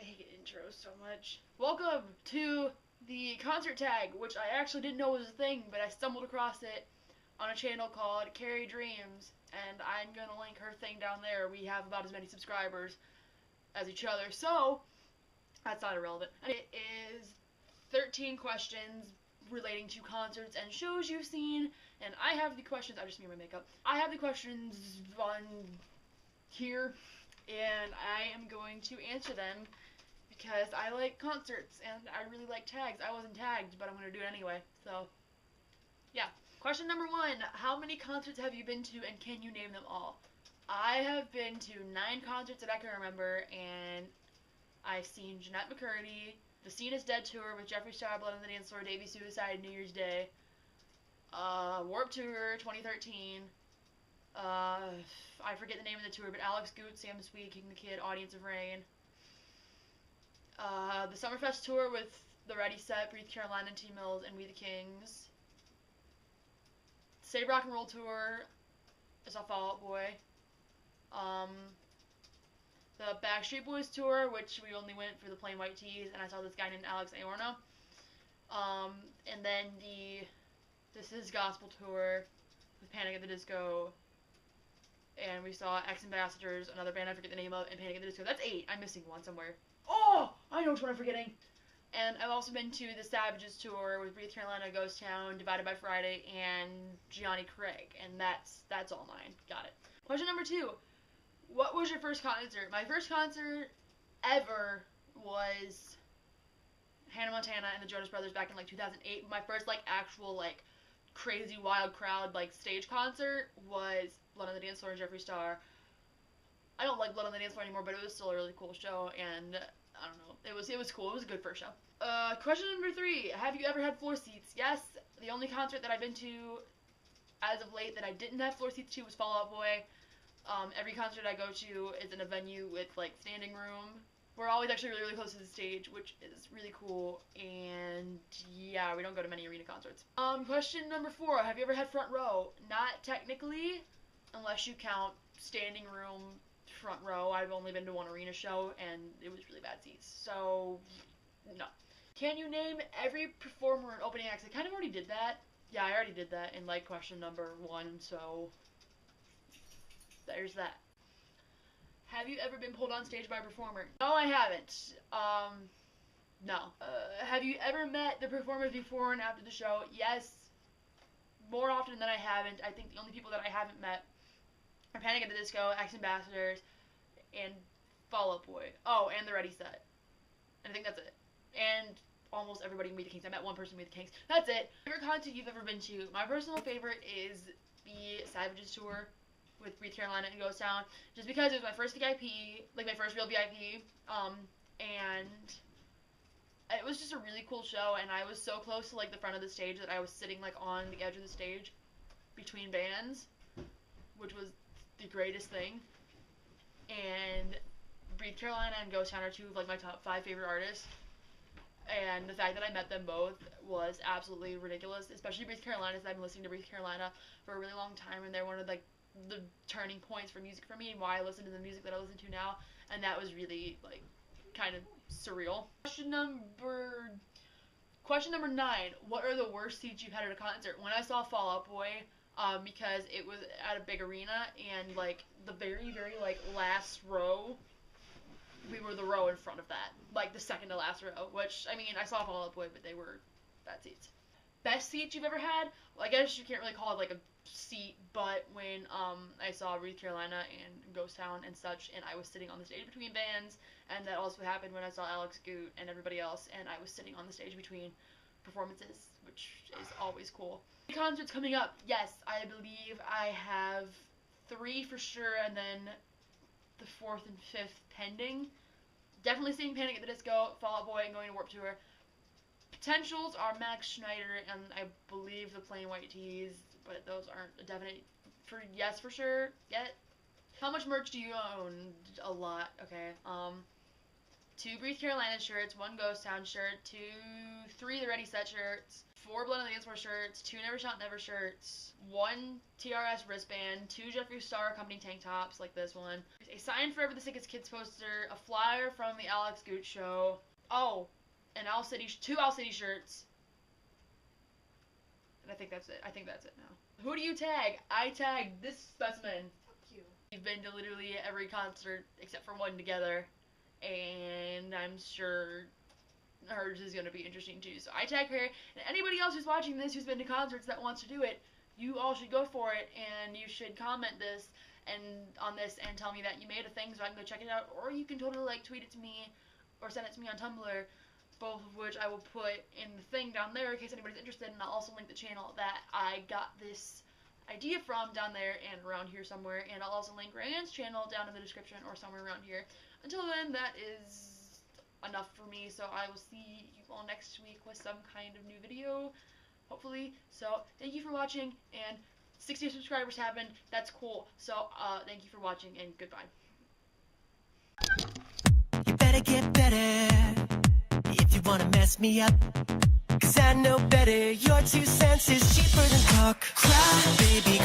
hate intros so much. Welcome to the concert tag, which I actually didn't know was a thing, but I stumbled across it on a channel called CarrieDreams, and I'm gonna link her thing down there. We have about as many subscribers as each other, so that's not irrelevant. And it is 13 questions relating to concerts and shows you've seen, and I have the questions. I just made my makeup. I have the questions on here, and I am going to answer them because I like concerts and I really like tags. I wasn't tagged, but I'm going to do it anyway. So, yeah. Question number 1. How many concerts have you been to and can you name them all? I have been to 9 concerts that I can remember, and I've seen Jeanette McCurdy, the Scene is Dead tour with Jeffree Star, Blood on the Dance Floor, Davey Suicide, New Year's Day, Warped Tour 2013, I forget the name of the tour, but Alex Goot, Sam Sweet, King the Kid, Audience of Rain, the Summerfest tour with the Ready Set, Breathe Carolina, T Mills, and We the Kings, Save Rock and Roll tour, I saw Fall Out Boy, the Backstreet Boys tour, which we only went for the plain white tees, and I saw this guy named Alex Aorno, and then the This Is Gospel tour with Panic at the Disco, and we saw X Ambassadors, another band I forget the name of, and Panic at the Disco. That's 8. I'm missing one somewhere. Oh! I know which one I'm forgetting. And I've also been to the Savages tour with Breathe Carolina, Ghost Town, Divided by Friday, and Gianni Craig. And that's all 9. Got it. Question number 2. What was your first concert? My first concert ever was Hannah Montana and the Jonas Brothers back in 2008. My first actual crazy wild crowd stage concert was Blood on the Dance Floor and Jeffree Star. I don't like Blood on the Dance Floor anymore, but it was still a really cool show, and I don't know, it was cool. It was a good first show. Question number 3: have you ever had floor seats? Yes. The only concert that I've been to as of late that I didn't have floor seats to was Fall Out Boy. Every concert I go to is in a venue with standing room. We're always actually really, really close to the stage, which is really cool, and yeah, we don't go to many arena concerts. Question number 4, have you ever had front row? Not technically, unless you count standing room front row. I've only been to one arena show, and it was really bad seats, so no. Can you name every performer and opening acts? I kind of already did that. Yeah, I already did that in question number 1, so there's that. Have you ever been pulled on stage by a performer? No, I haven't. No. Have you ever met the performers before and after the show? Yes. More often than I haven't. I think the only people that I haven't met are Panic at the Disco, X Ambassadors, and Fall Out Boy. Oh, and the Ready Set. And I think that's it. And almost everybody in We the Kings. I met one person in We the Kings. That's it. Favorite concert you've ever been to? My personal favorite is the Savages tour with Breathe Carolina and Ghost Town, just because it was my first VIP, my first real VIP, and it was just a really cool show, and I was so close to the front of the stage that I was sitting on the edge of the stage between bands, which was the greatest thing. And Breathe Carolina and Ghost Town are 2 of my top 5 favorite artists, and the fact that I met them both was absolutely ridiculous, especially Breathe Carolina, because I've been listening to Breathe Carolina for a really long time, and they're one of the turning points for music for me and why I listen to the music that I listen to now, and that was really kind of surreal. Question number 9: what are the worst seats you've had at a concert? When I saw Fall Out Boy, because it was at a big arena, and the very, very last row, we were the row in front of that, the second to last row, which, I mean, I saw Fall Out Boy, but they were bad seats. Best seats you've ever had? Well, I guess you can't really call it a seat, but when I saw Breathe Carolina and Ghost Town and such, and I was sitting on the stage between bands, and that also happened when I saw Alex Goot and everybody else, and I was sitting on the stage between performances, which is always cool. Concerts coming up, yes, I believe I have 3 for sure, and then the 4th and 5th pending. Definitely seeing Panic at the Disco, Fall Out Boy, and going to Warped Tour. Potentials are Max Schneider and I believe the Plain White Tees, but those aren't a definite yes for sure yet. How much merch do you own? A lot. Okay. 2 Breathe Carolina shirts, 1 Ghost Town shirt, 3 The Ready Set shirts, 4 Blood on the Dance Floor shirts, 2 Never Shot Never shirts, 1 TRS wristband, 2 Jeffree Star Company tank tops like this one, a signed Forever the Sickest Kids poster, a flyer from the Alex Gooch show, oh, and 2 Owl City shirts, and I think that's it. Now. Who do you tag? I tagged this specimen. Fuck you. We've been to literally every concert except for one together, and I'm sure hers is going to be interesting too. So I tag her, and anybody else who's watching this who's been to concerts that wants to do it, you all should go for it, and you should comment this and on this and tell me that you made a thing so I can go check it out, or you can totally like tweet it to me or send it to me on Tumblr, both of which I will put in the thing down there in case anybody's interested, and I'll also link the channel that I got this idea from down there and around here somewhere, and I'll also link Ryan's channel down in the description or somewhere around here. Until then, that is enough for me, so I will see you all next week with some kind of new video, hopefully. So, thank you for watching, and 60 subscribers happened. That's cool. So, thank you for watching, and goodbye. You better get better if you wanna mess me up, 'cause I know better. Your 2 cents is cheaper than talk. Cry, baby,